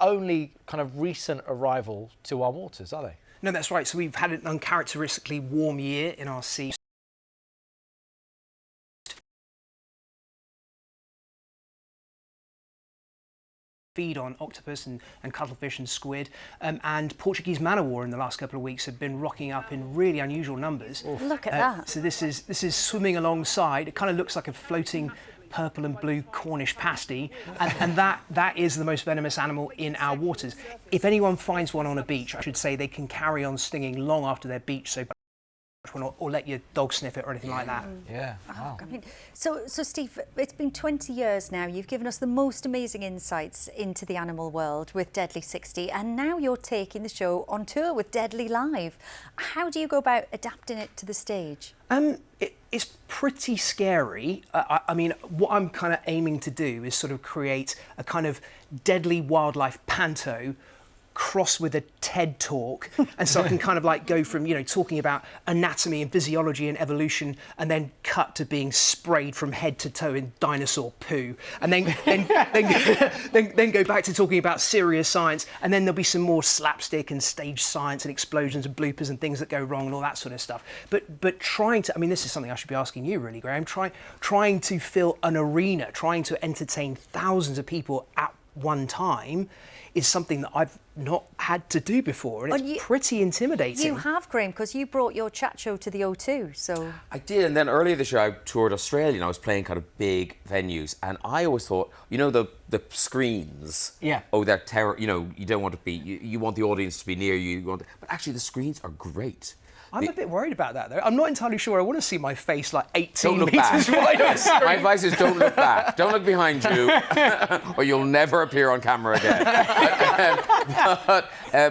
only kind of recent arrival to our waters, are they? No, that's right. So we've had an uncharacteristically warm year in our sea. Feed on octopus and cuttlefish and squid, and Portuguese man-o-war in the last couple of weeks have been rocking up in really unusual numbers. Look at that. So this is swimming alongside. It kind of looks like a floating purple and blue Cornish pasty, and that is the most venomous animal in our waters. If anyone finds one on a beach, I should say they can carry on stinging long after their beach, so or let your dog sniff it or anything like that. Yeah. Wow. I mean, so Steve, it's been 20 years now. You've given us the most amazing insights into the animal world with Deadly 60, and now you're taking the show on tour with Deadly Live. How do you go about adapting it to the stage? It's pretty scary. I mean, what I'm kind of aiming to do is sort of create a kind of deadly wildlife panto cross with a TED talk, and so I can kind of like go from, you know, talking about anatomy and physiology and evolution, and then cut to being sprayed from head to toe in dinosaur poo, and then go back to talking about serious science, and then there'll be some more slapstick and stage science and explosions and bloopers and things that go wrong and all that sort of stuff. But trying to, I mean, this is something I should be asking you really, Graham, trying to fill an arena, trying to entertain thousands of people at one time is something that I've not had to do before, and it's pretty intimidating. You have, Graham, because you brought your chat show to the O2, so... I did, and then earlier this year I toured Australia and I was playing kind of big venues, and I always thought, you know, the screens, yeah, oh, they're terrible, you know, you don't want to be, you want the audience to be near you, but actually the screens are great. I'm a bit worried about that, though. I'm not entirely sure I want to see my face like 18 don't look metres back. wide. My advice is don't look back. Don't look behind you, or you'll never appear on camera again.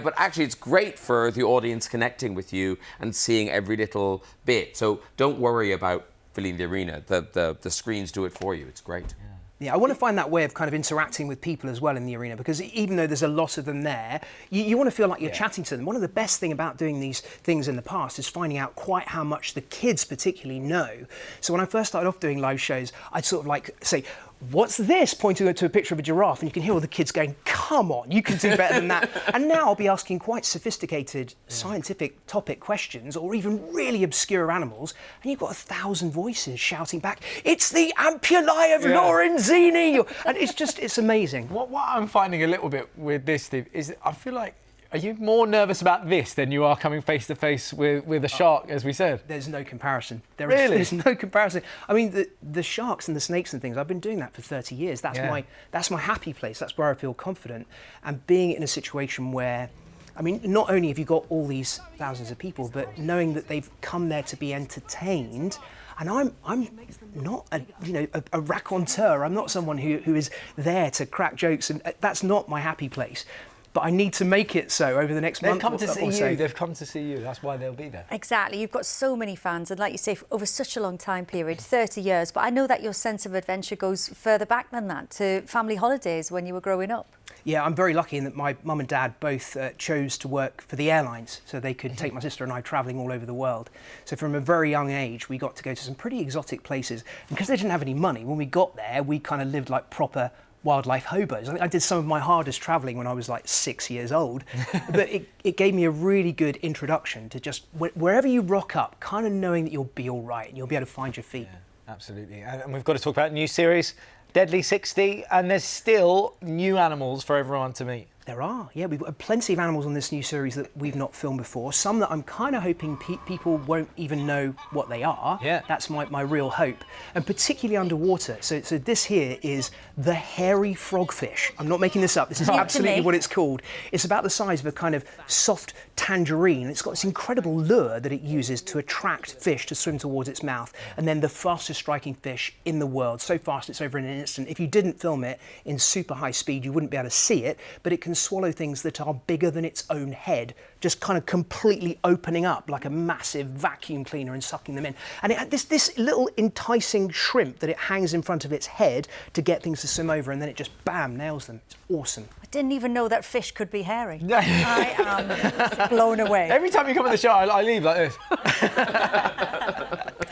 But actually, it's great for the audience connecting with you and seeing every little bit. So don't worry about filling the arena. The screens do it for you. It's great. Yeah. Yeah, I want to find that way of kind of interacting with people as well in the arena, because even though there's a lot of them there, you want to feel like you're chatting to them. One of the best things about doing these things in the past is finding out quite how much the kids particularly know. So when I first started off doing live shows, I'd sort of like say, "What's this?" pointing to a picture of a giraffe, and you can hear all the kids going, "Come on, you can do better than that." And now I'll be asking quite sophisticated scientific topic questions, or even really obscure animals, and you've got 1,000 voices shouting back, "It's the ampullae of Lorenzini!" And it's amazing. What I'm finding a little bit with this, Steve, is I feel like, are you more nervous about this than you are coming face to face with a shark, as we said? There's no comparison. There's no comparison. I mean, the sharks and the snakes and things, I've been doing that for 30 years. That's my happy place. That's where I feel confident. And being in a situation where, I mean, not only have you got all these thousands of people, but knowing that they've come there to be entertained. And I'm not a raconteur. I'm not someone who is there to crack jokes, and that's not my happy place. But I need to make it so over the next month. They've come to see you. They've come to see you. That's why they'll be there. Exactly. You've got so many fans, and like you say, over such a long time period, 30 years. But I know that your sense of adventure goes further back than that, to family holidays when you were growing up. Yeah, I'm very lucky in that my mum and dad both chose to work for the airlines, so they could take my sister and I travelling all over the world. So from a very young age, we got to go to some pretty exotic places. And because they didn't have any money, when we got there, we kind of lived like proper wildlife hobos. I think I did some of my hardest travelling when I was like 6 years old, but it gave me a really good introduction to just wherever you rock up, kind of knowing that you'll be all right and you'll be able to find your feet. Yeah, absolutely. And we've got to talk about a new series, Deadly 60, and there's still new animals for everyone to meet. There are, yeah. We've got plenty of animals on this new series that we've not filmed before. Some that I'm kind of hoping people won't even know what they are. Yeah. That's my real hope. And particularly underwater. So this here is the hairy frogfish. I'm not making this up. This is absolutely what it's called. It's about the size of a kind of soft tangerine. It's got this incredible lure that it uses to attract fish to swim towards its mouth. And then the fastest striking fish in the world. So fast it's over in an instant. If you didn't film it in super high speed, you wouldn't be able to see it, but it can swallow things that are bigger than its own head, just kind of completely opening up like a massive vacuum cleaner and sucking them in. And it had this little enticing shrimp that it hangs in front of its head to get things to swim over, and then it just, bam, nails them. It's awesome. I didn't even know that fish could be hairy. I am blown away. Every time you come on the show, I leave like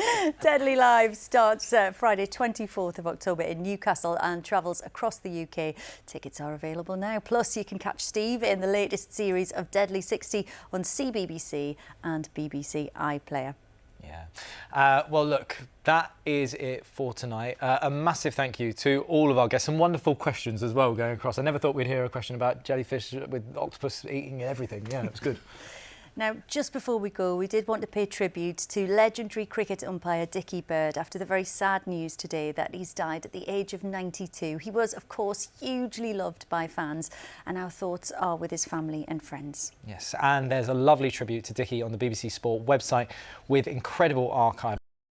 this. Deadly Live starts Friday 24th of October in Newcastle and travels across the UK. Tickets are available now. Plus, you can catch Steve in the latest series of Deadly 60 on CBBC and BBC iPlayer. Yeah. Well, look, that is it for tonight. A massive thank you to all of our guests. Some wonderful questions as well going across. I never thought we'd hear a question about jellyfish with octopus eating everything. Yeah, it was good. Now, just before we go, we did want to pay tribute to legendary cricket umpire Dickie after the very sad news today that he's died at the age of 92. He was, of course, hugely loved by fans, and our thoughts are with his family and friends. Yes, and there's a lovely tribute to Dickie on the BBC Sport website with incredible archive.